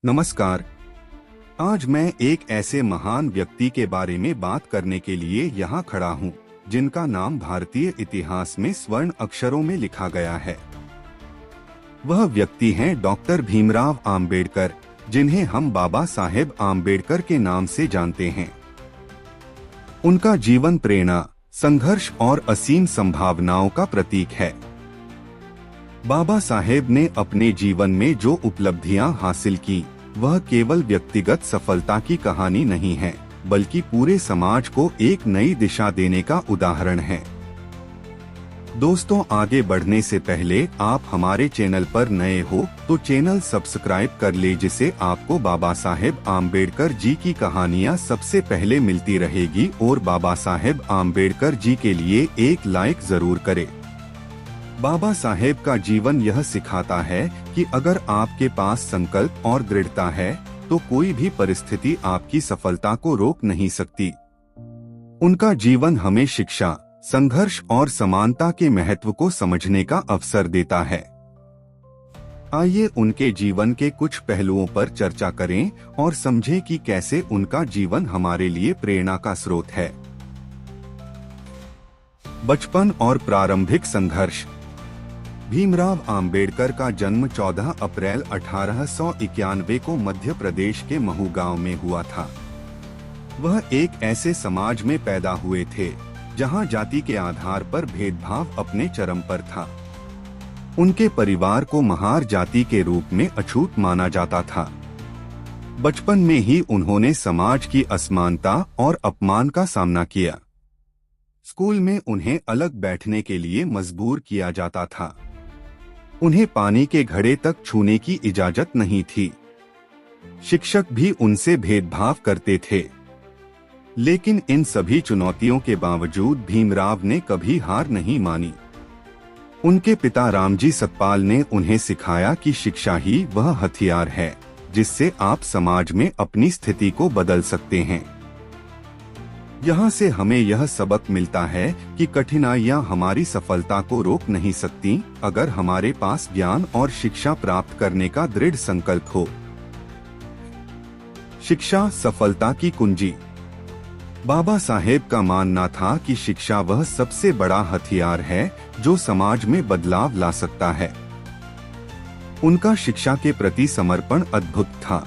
नमस्कार। आज मैं एक ऐसे महान व्यक्ति के बारे में बात करने के लिए यहाँ खड़ा हूँ, जिनका नाम भारतीय इतिहास में स्वर्ण अक्षरों में लिखा गया है। वह व्यक्ति हैं डॉक्टर भीमराव आम्बेडकर, जिन्हें हम बाबा साहेब आम्बेडकर के नाम से जानते हैं। उनका जीवन प्रेरणा, संघर्ष और असीम संभावनाओं का प्रतीक है। बाबा साहेब ने अपने जीवन में जो उपलब्धियां हासिल की, वह केवल व्यक्तिगत सफलता की कहानी नहीं है, बल्कि पूरे समाज को एक नई दिशा देने का उदाहरण है। दोस्तों, आगे बढ़ने से पहले आप हमारे चैनल पर नए हो तो चैनल सब्सक्राइब कर ले, जिससे आपको बाबा साहेब आम्बेडकर जी की कहानियां सबसे पहले मिलती रहेगी। और बाबा साहेब आम्बेडकर जी के लिए एक लाइक जरूर करें। बाबा साहेब का जीवन यह सिखाता है कि अगर आपके पास संकल्प और दृढ़ता है तो कोई भी परिस्थिति आपकी सफलता को रोक नहीं सकती। उनका जीवन हमें शिक्षा, संघर्ष और समानता के महत्व को समझने का अवसर देता है। आइए उनके जीवन के कुछ पहलुओं पर चर्चा करें और समझें कि कैसे उनका जीवन हमारे लिए प्रेरणा का स्रोत है। बचपन और प्रारंभिक संघर्ष। भीमराव आम्बेडकर का जन्म 14 अप्रैल 1891 को मध्य प्रदेश के महू गांव में हुआ था। वह एक ऐसे समाज में पैदा हुए थे जहां जाति के आधार पर भेदभाव अपने चरम पर था। उनके परिवार को महार जाति के रूप में अछूत माना जाता था। बचपन में ही उन्होंने समाज की असमानता और अपमान का सामना किया। स्कूल में उन्हें अलग बैठने के लिए मजबूर किया जाता था। उन्हें पानी के घड़े तक छूने की इजाजत नहीं थी। शिक्षक भी उनसे भेदभाव करते थे। लेकिन इन सभी चुनौतियों के बावजूद भीमराव ने कभी हार नहीं मानी। उनके पिता रामजी सतपाल ने उन्हें सिखाया कि शिक्षा ही वह हथियार है जिससे आप समाज में अपनी स्थिति को बदल सकते हैं। यहाँ से हमें यह सबक मिलता है कि कठिनाइयाँ हमारी सफलता को रोक नहीं सकती, अगर हमारे पास ज्ञान और शिक्षा प्राप्त करने का दृढ़ संकल्प हो। शिक्षा सफलता की कुंजी। बाबा साहेब का मानना था कि शिक्षा वह सबसे बड़ा हथियार है जो समाज में बदलाव ला सकता है। उनका शिक्षा के प्रति समर्पण अद्भुत था।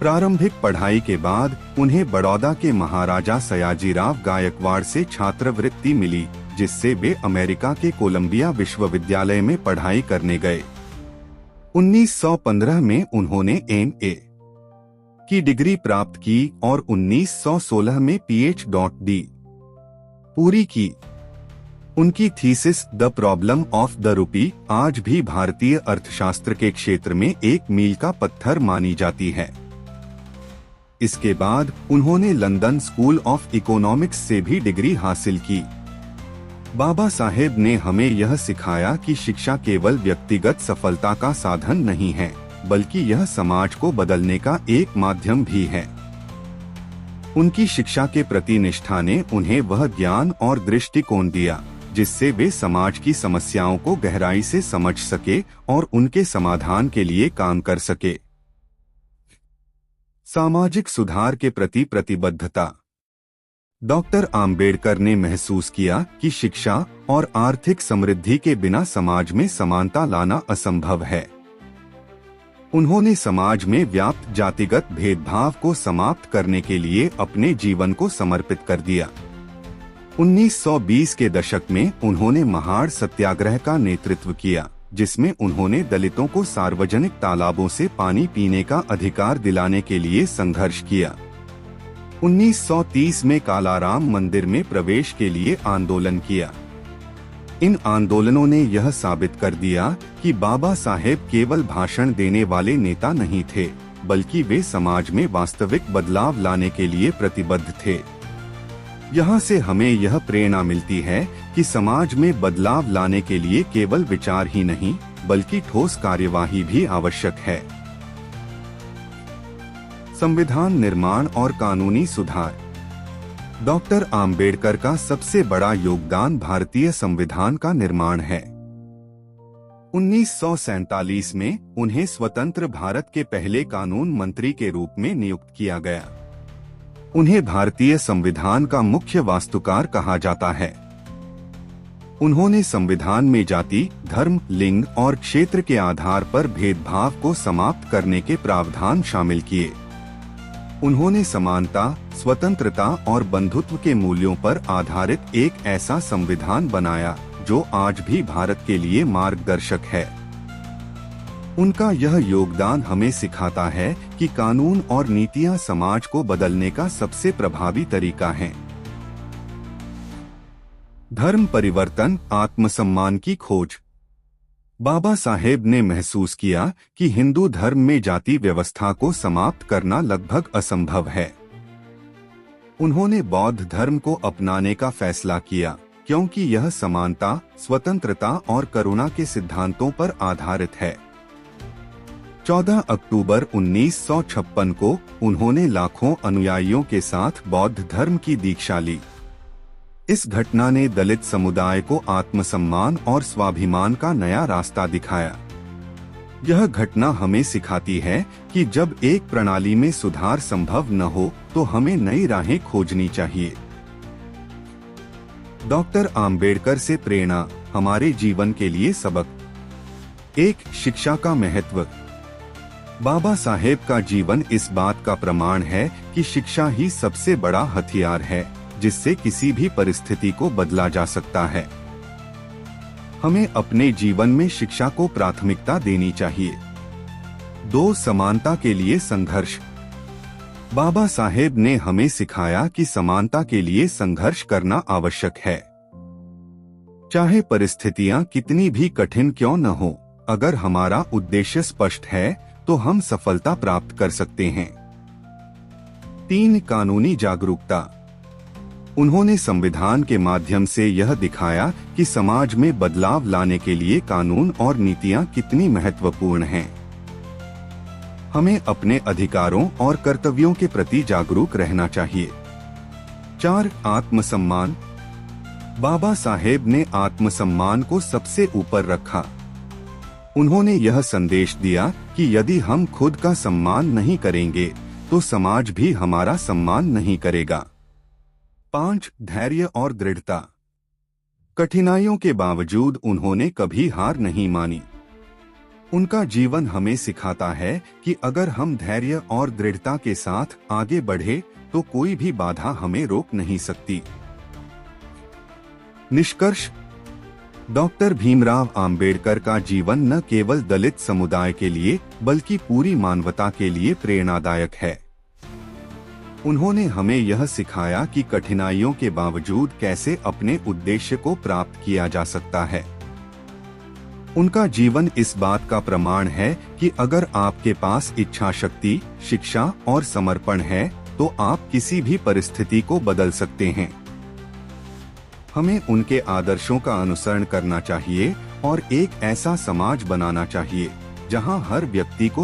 प्रारंभिक पढ़ाई के बाद उन्हें बड़ौदा के महाराजा सयाजीराव गायकवाड़ से छात्रवृत्ति मिली, जिससे वे अमेरिका के कोलंबिया विश्वविद्यालय में पढ़ाई करने गए। 1915 में उन्होंने एम.ए. की डिग्री प्राप्त की और 1916 में पीएच.डी. पूरी की। उनकी thesis the problem of the rupee आज भी भारतीय अर्थशास्त्र के क्षेत्र में एक मील का पत्थर मानी जाती है। इसके बाद उन्होंने लंदन स्कूल ऑफ इकोनॉमिक्स से भी डिग्री हासिल की। बाबा साहेब ने हमें यह सिखाया कि शिक्षा केवल व्यक्तिगत सफलता का साधन नहीं है, बल्कि यह समाज को बदलने का एक माध्यम भी है। उनकी शिक्षा के प्रति निष्ठा ने उन्हें वह ज्ञान और दृष्टिकोण दिया जिससे वे समाज की समस्याओं को गहराई से समझ सके और उनके समाधान के लिए काम कर सके। सामाजिक सुधार के प्रति प्रतिबद्धता। डॉक्टर आम्बेडकर ने महसूस किया कि शिक्षा और आर्थिक समृद्धि के बिना समाज में समानता लाना असंभव है। उन्होंने समाज में व्याप्त जातिगत भेदभाव को समाप्त करने के लिए अपने जीवन को समर्पित कर दिया। 1920 के दशक में उन्होंने महाड़ सत्याग्रह का नेतृत्व किया, जिसमें उन्होंने दलितों को सार्वजनिक तालाबों से पानी पीने का अधिकार दिलाने के लिए संघर्ष किया। 1930 में कालाराम मंदिर में प्रवेश के लिए आंदोलन किया। इन आंदोलनों ने यह साबित कर दिया कि बाबा साहेब केवल भाषण देने वाले नेता नहीं थे, बल्कि वे समाज में वास्तविक बदलाव लाने के लिए प्रतिबद्ध थे। यहाँ से हमें यह प्रेरणा मिलती है कि समाज में बदलाव लाने के लिए केवल विचार ही नहीं, बल्कि ठोस कार्यवाही भी आवश्यक है। संविधान निर्माण और कानूनी सुधार। डॉक्टर आम्बेडकर का सबसे बड़ा योगदान भारतीय संविधान का निर्माण है। 1947 में उन्हें स्वतंत्र भारत के पहले कानून मंत्री के रूप में नियुक्त किया गया। उन्हें भारतीय संविधान का मुख्य वास्तुकार कहा जाता है। उन्होंने संविधान में जाति, धर्म, लिंग और क्षेत्र के आधार पर भेदभाव को समाप्त करने के प्रावधान शामिल किए। उन्होंने समानता, स्वतंत्रता और बंधुत्व के मूल्यों पर आधारित एक ऐसा संविधान बनाया जो आज भी भारत के लिए मार्गदर्शक है। उनका यह योगदान हमें सिखाता है कि कानून और नीतियां समाज को बदलने का सबसे प्रभावी तरीका हैं। धर्म परिवर्तन, आत्मसम्मान की खोज। बाबा साहेब ने महसूस किया कि हिंदू धर्म में जाति व्यवस्था को समाप्त करना लगभग असंभव है। उन्होंने बौद्ध धर्म को अपनाने का फैसला किया क्योंकि यह समानता, स्वतंत्रता और करुणा के सिद्धांतों पर आधारित है। 14 अक्टूबर 1956 को उन्होंने लाखों अनुयायियों के साथ बौद्ध धर्म की दीक्षा ली। इस घटना ने दलित समुदाय को आत्मसम्मान और स्वाभिमान का नया रास्ता दिखाया। यह घटना हमें सिखाती है कि जब एक प्रणाली में सुधार संभव न हो तो हमें नई राहें खोजनी चाहिए। डॉक्टर आम्बेडकर से प्रेरणा, हमारे जीवन के लिए सबक। 1. शिक्षा का महत्व। बाबा साहेब का जीवन इस बात का प्रमाण है कि शिक्षा ही सबसे बड़ा हथियार है जिससे किसी भी परिस्थिति को बदला जा सकता है। हमें अपने जीवन में शिक्षा को प्राथमिकता देनी चाहिए। 2. समानता के लिए संघर्ष। बाबा साहेब ने हमें सिखाया कि समानता के लिए संघर्ष करना आवश्यक है। चाहे परिस्थितियां कितनी भी कठिन क्यों न हो, अगर हमारा उद्देश्य स्पष्ट है तो हम सफलता प्राप्त कर सकते हैं। 3. कानूनी जागरूकता। उन्होंने संविधान के माध्यम से यह दिखाया कि समाज में बदलाव लाने के लिए कानून और नीतियां कितनी महत्वपूर्ण हैं। हमें अपने अधिकारों और कर्तव्यों के प्रति जागरूक रहना चाहिए। 4. आत्मसम्मान। बाबा साहेब ने आत्मसम्मान को सबसे ऊपर रखा। उन्होंने यह संदेश दिया कि यदि हम खुद का सम्मान नहीं करेंगे तो समाज भी हमारा सम्मान नहीं करेगा। 5. धैर्य और दृढ़ता। कठिनाइयों के बावजूद उन्होंने कभी हार नहीं मानी। उनका जीवन हमें सिखाता है कि अगर हम धैर्य और दृढ़ता के साथ आगे बढ़े तो कोई भी बाधा हमें रोक नहीं सकती। निष्कर्ष। डॉक्टर भीमराव आम्बेडकर का जीवन न केवल दलित समुदाय के लिए बल्कि पूरी मानवता के लिए प्रेरणादायक है। उन्होंने हमें यह सिखाया कि कठिनाइयों के बावजूद कैसे अपने उद्देश्य को प्राप्त किया जा सकता है। उनका जीवन इस बात का प्रमाण है कि अगर आपके पास इच्छा शक्ति, शिक्षा और समर्पण है तो आप किसी भी परिस्थिति को बदल सकते हैं। हमें उनके आदर्शों का अनुसरण करना चाहिए और एक ऐसा समाज बनाना चाहिए जहां हर व्यक्ति को